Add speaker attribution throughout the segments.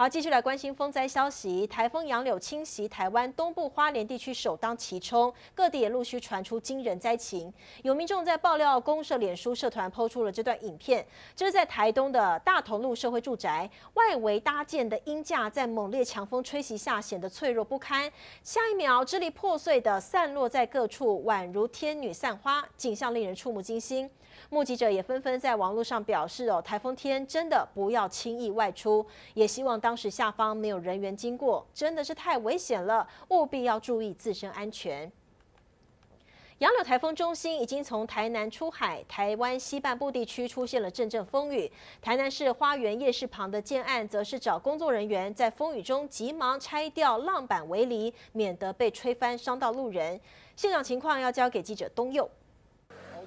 Speaker 1: 好，继续来关心风灾消息。台风杨柳侵袭台湾东部花莲地区，首当其冲，各地也陆续传出惊人灾情。有民众在爆料公社脸书社团抛出了这段影片，这是在台东的大同路社会住宅外围搭建的鹰架，在猛烈强风吹袭下显得脆弱不堪，下一秒支离破碎的散落在各处，宛如天女散花，景象令人触目惊心。目击者也纷纷在网络上表示台风天真的不要轻易外出，也希望当时下方没有人员经过，真的是太危险了，务必要注意自身安全。杨柳台风中心已经从台南出海，台湾西半部地区出现了阵阵风雨。台南市花园夜市旁的建案，则是找工作人员在风雨中急忙拆掉浪板围篱，免得被吹翻伤到路人。现场情况要交给记者东佑。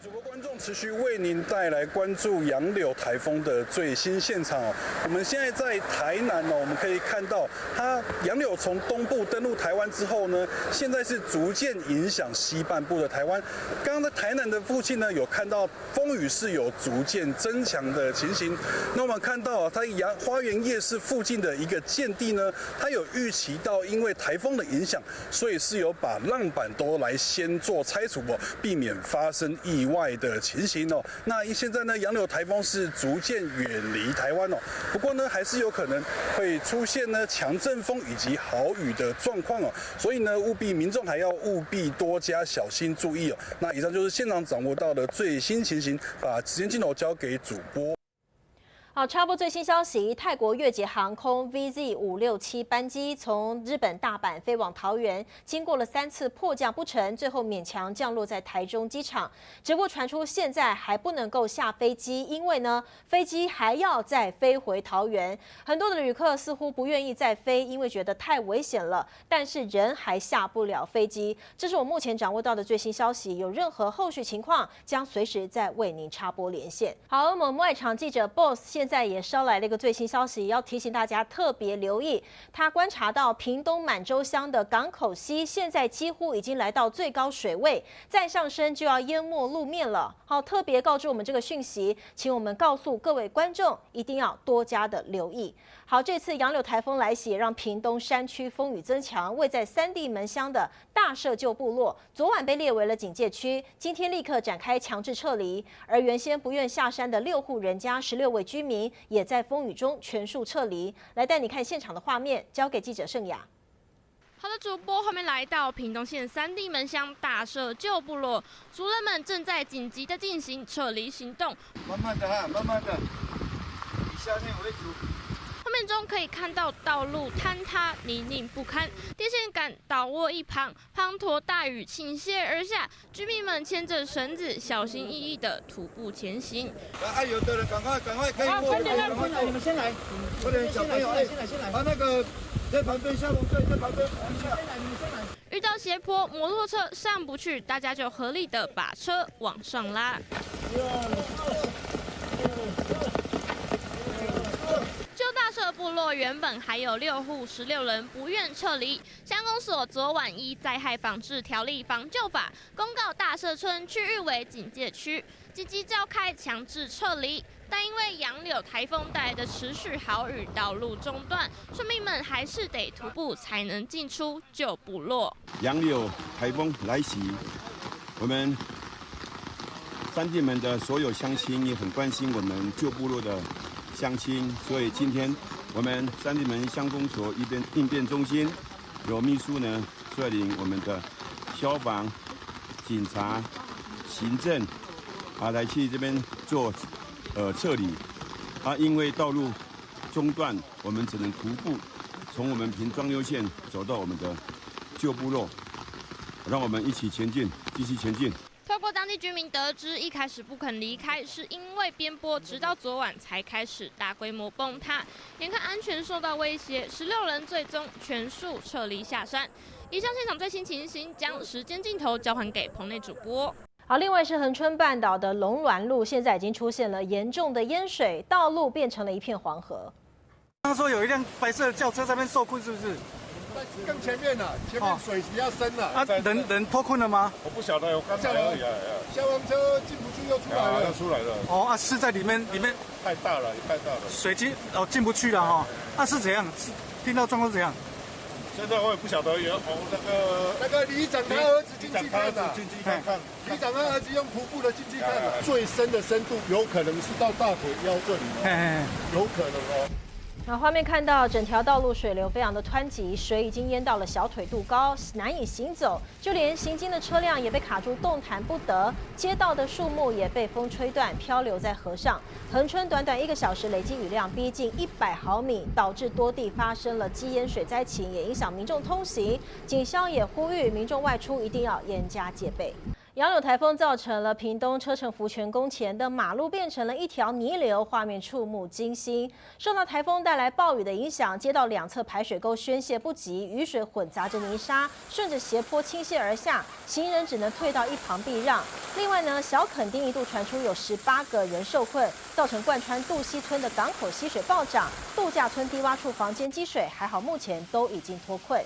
Speaker 2: 主播观众持续为您带来关注杨柳台风的最新现场哦。我们现在在台南哦，我们可以看到它杨柳从东部登陆台湾之后呢，现在是逐渐影响西半部的台湾。刚刚在台南的附近呢，有看到风雨是有逐渐增强的情形。那我们看到它花园夜市附近的一个建地呢，它有预期到因为台风的影响，所以是有把浪板都来先做拆除哦，避免发生意外的情形哦。那现在呢，杨柳台风是逐渐远离台湾哦，不过呢，还是有可能会出现呢强阵风以及豪雨的状况哦，所以呢，民众还要务必多加小心注意哦。那以上就是现场掌握到的最新情形，把时间镜头交给主播。
Speaker 1: 好，插播最新消息，泰国越捷航空 VZ567班机从日本大阪飞往桃园，经过了3次迫降不成，最后勉强降落在台中机场。结果传出现在还不能够下飞机，因为呢，飞机还要再飞回桃园。很多的旅客似乎不愿意再飞，因为觉得太危险了，但是人还下不了飞机。这是我目前掌握到的最新消息，有任何后续情况，将随时再为您插播连线。好，我们外场记者 Boss 现在也捎来了一个最新消息，要提醒大家特别留意。他观察到屏东满洲乡的港口溪现在几乎已经来到最高水位，再上升就要淹没路面了。好，特别告知我们这个讯息，请我们告诉各位观众一定要多加的留意。好，这次杨柳台风来袭，让屏东山区风雨增强。位在三地门乡的大社旧部落，昨晚被列为了警戒区，今天立刻展开强制撤离。而原先不愿下山的6户人家16位居民，也在风雨中全数撤离。来带你看现场的画面，交给记者盛雅。
Speaker 3: 好的，主播后面来到屏东县三地门乡大社旧部落，族人们正在紧急的进行撤离行动。
Speaker 4: 慢慢的哈，慢慢的，以下面为主。
Speaker 3: 画面中可以看到道路坍塌、泥泞不堪，电线杆倒卧一旁，滂沱大雨倾泻而下，居民们牵着绳子，小心翼翼地徒步前行。
Speaker 4: 来，有的人赶快可以过，赶快来，你们先来，快点，小朋友，先来，把那个在旁边消防队在旁边，先来，你们先来。
Speaker 3: 遇到斜坡，摩托车上不去，大家就合力的把车往上拉。旧大社部落原本还有6户16人不愿撤离，乡公所昨晚依灾害防治条例防救法公告大社村区域为警戒区，紧急召开强制撤离。但因为杨柳台风带来的持续豪雨，道路中断，村民们还是得徒步才能进出旧部落。
Speaker 5: 杨柳台风来袭，我们三地门的所有乡亲也很关心我们旧部落的乡亲，所以今天我们三地门乡公所应变中心有秘书呢率领我们的消防、警察、行政来去这边做撤离因为道路中断，我们只能徒步从我们屏庄六线走到我们的旧部落，让我们一起前进，继续前进。
Speaker 3: 透过当地居民得知，一开始不肯离开，是因为边坡直到昨晚才开始大规模崩塌，眼看安全受到威胁，16人最终全数撤离下山。以上现场最新情形，将时间镜头交还给棚内主播。
Speaker 1: 好，另外是恒春半岛的龙峦路，现在已经出现了严重的淹水，道路变成了一片黄河。
Speaker 6: 刚说有一辆白色的轿车在那边受困，是不是？
Speaker 4: 更前面了，前面水比较深了。
Speaker 6: 啊，人脱困了吗？
Speaker 7: 我不晓得，我刚才而已啊。
Speaker 4: 消防车进不去又出来了，
Speaker 7: 又出来了。
Speaker 6: 哦啊，是在里面
Speaker 7: 太大了，太大了。
Speaker 6: 水机进不去了哈。那是怎样？是听到状况是怎样？
Speaker 7: 现在我也不晓得，有
Speaker 4: 那个里长他儿子进去看的，
Speaker 7: 进去看。
Speaker 4: 里长他儿子用徒步的进去看的，最深的深度有可能是到大腿腰这里哦，有可能哦。
Speaker 1: 那画面看到整条道路水流非常的湍急，水已经淹到了小腿肚高，难以行走，就连行经的车辆也被卡住，动弹不得。街道的树木也被风吹断，漂流在河上。恒春短短1个小时累积雨量逼近100毫米，导致多地发生了积淹水灾情，也影响民众通行。警消也呼吁民众外出一定要严加戒备。杨柳台风造成了屏东车城福泉宫前的马路变成了一条泥流，画面触目惊心。受到台风带来暴雨的影响，街道两侧排水沟宣泄不及，雨水混杂着泥沙，顺着斜坡倾泻而下，行人只能退到一旁避让。另外呢，小垦丁一度传出有18个人受困，造成贯穿杜溪村的港口溪水暴涨，度假村低洼处房间积水，还好目前都已经脱困。